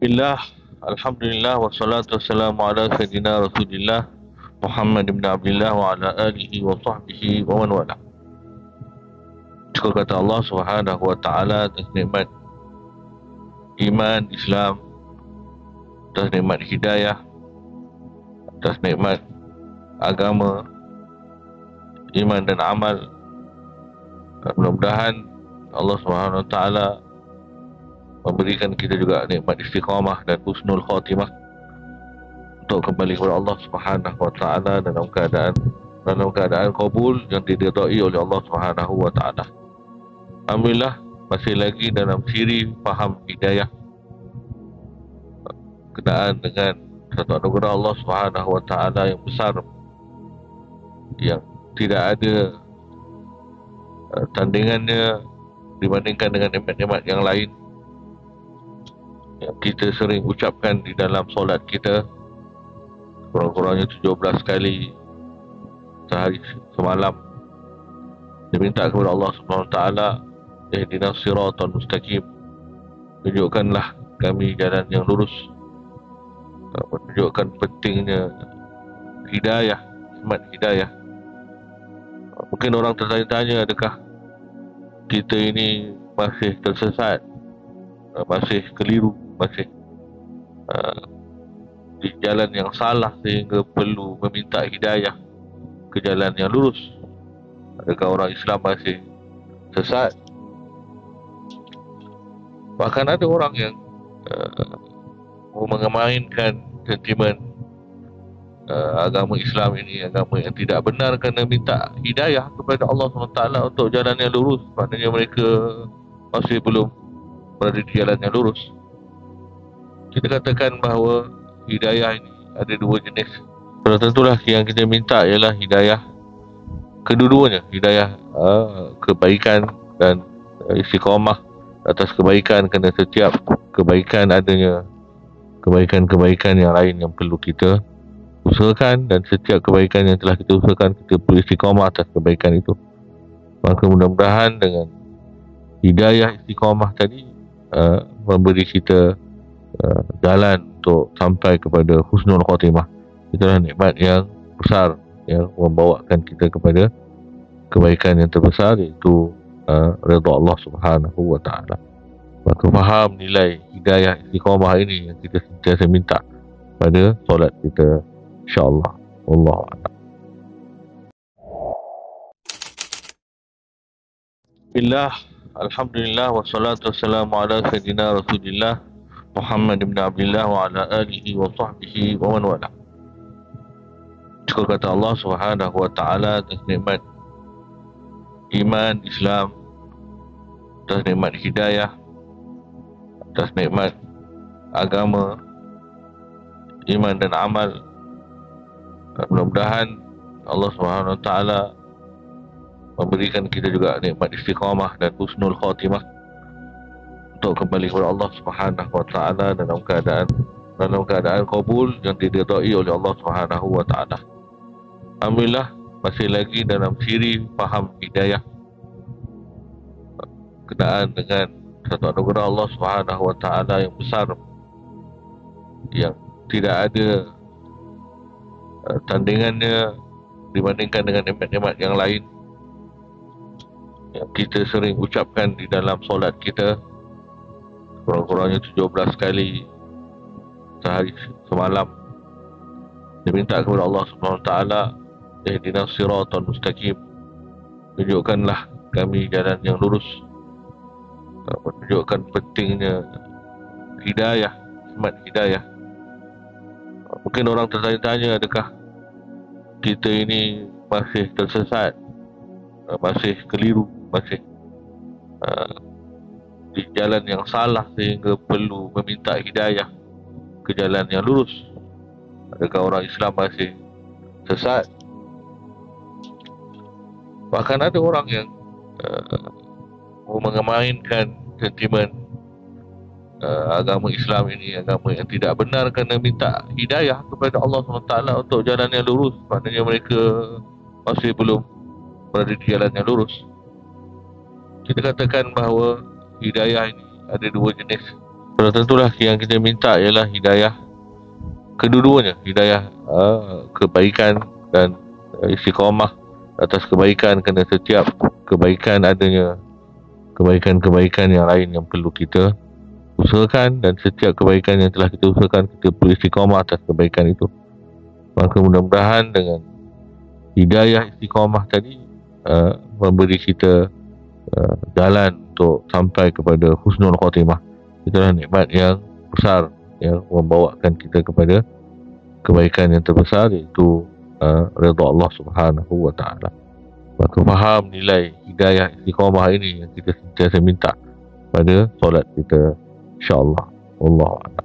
Bismillah, Alhamdulillah, wassalatu wassalamu ala Sayyidina Rasulillah Muhammad ibn Abdullah wa ala alihi wa sahbihi wa man wala. Syukur kata Allah Subhanahu wa ta'ala atas nikmat iman, Islam, atas nikmat hidayah, atas nikmat agama, iman dan amal. Mudah-mudahan Allah Subhanahu wa ta'ala memberikan kita juga nikmat istiqamah dan husnul khatimah untuk kembali kepada Allah Subhanahu wa ta'ala dalam keadaan qabul yang diridai oleh Allah Subhanahu wa ta'ala. Alhamdulillah, masih lagi dalam siri faham hidayah berkenaan dengan satu anugerah Allah Subhanahu wa ta'ala yang besar, yang tidak ada tandingannya dibandingkan dengan nikmat-nikmat yang lain yang kita sering ucapkan di dalam solat kita, kurang-kurangnya 17 kali sehari semalam. Dia minta kepada Allah Subhanahu wa ta'ala, ihdinas siratal mustaqim, tunjukkanlah kami jalan yang lurus. Menunjukkan pentingnya hidayah, nikmat hidayah. Mungkin orang tertanya-tanya, adakah kita ini masih tersesat, masih keliru, masih di jalan yang salah sehingga perlu meminta hidayah ke jalan yang lurus? Adakah orang Islam masih sesat? Bahkan ada orang yang mengemainkan sentimen agama Islam ini agama yang tidak benar kerana minta hidayah kepada Allah SWT untuk jalan yang lurus. Maknanya mereka masih belum berada di jalan yang lurus. Kita katakan bahawa hidayah ini ada dua jenis. Sudah tentulah yang kita minta ialah hidayah kedua-duanya, hidayah kebaikan dan istiqamah atas kebaikan, kerana setiap kebaikan adanya kebaikan-kebaikan yang lain yang perlu kita usahakan, dan setiap kebaikan yang telah kita usahakan kita perlu istiqamah atas kebaikan itu. Maka mudah-mudahan dengan hidayah istiqamah tadi memberi kita jalan untuk sampai kepada husnul khatimah. Itulah nikmat yang besar yang membawakan kita kepada kebaikan yang terbesar, iaitu redha Allah Subhanahu wa ta'ala. Maka faham nilai hidayah istiqamah ini yang kita sentiasa minta pada solat kita, insya-Allah. Wallahu a'lam. Bismillah, Alhamdulillah, wassalatu wassalamu ala Sayyidina Rasulillah Muhammad ibn Abdullah wa ala alihi wa sahbihi wa man wala. Syukur kata Allah Subhanahu wa ta'ala atas nikmat iman, Islam, atas nikmat hidayah, atas nikmat agama, iman dan amal. Mudah-mudahan Allah Subhanahu wa ta'ala memberikan kita juga nikmat istiqamah dan husnul khatimah untuk kembali kepada Allah Subhanahu wa ta'ala dalam keadaan qabul yang diridai oleh Allah Subhanahu wa ta'ala. Alhamdulillah, masih lagi dalam siri faham hidayah berkenaan dengan satu anugerah Allah Subhanahu wa ta'ala yang besar, yang tidak ada tandingannya dibandingkan dengan nikmat-nikmat yang lain yang kita sering ucapkan di dalam solat kita, kurang-kurangnya 17 kali sehari semalam. Dia minta kepada Allah Subhanahu wa ta'ala, ihdinas siratal mustaqim, tunjukkanlah kami jalan yang lurus. Menunjukkan pentingnya hidayah, nikmat hidayah. Mungkin orang tertanya-tanya, adakah kita ini masih tersesat, masih keliru, masih di jalan yang salah sehingga perlu meminta hidayah ke jalan yang lurus? Adakah orang Islam masih sesat? Bahkan ada orang yang mengemainkan sentimen agama Islam ini agama yang tidak benar kerana minta hidayah kepada Allah SWT untuk jalan yang lurus. Maknanya mereka masih belum berada di jalan yang lurus. Kita katakan bahawa hidayah ini ada dua jenis. Sudah tentulah yang kita minta ialah hidayah kedua-duanya, hidayah kebaikan dan istiqamah atas kebaikan, kerana setiap kebaikan adanya kebaikan-kebaikan yang lain yang perlu kita usahakan, dan setiap kebaikan yang telah kita usahakan kita perlu istiqamah atas kebaikan itu. Maka mudah-mudahan dengan hidayah istiqamah tadi memberi kita jalan untuk sampai kepada husnul khatimah. Itulah nikmat yang besar yang membawakan kita kepada kebaikan yang terbesar, iaitu redha Allah Subhanahu wa ta'ala. Maka faham nilai hidayah istiqamah ini yang kita sentiasa minta pada solat kita, insya-Allah. Wallahu a'lam.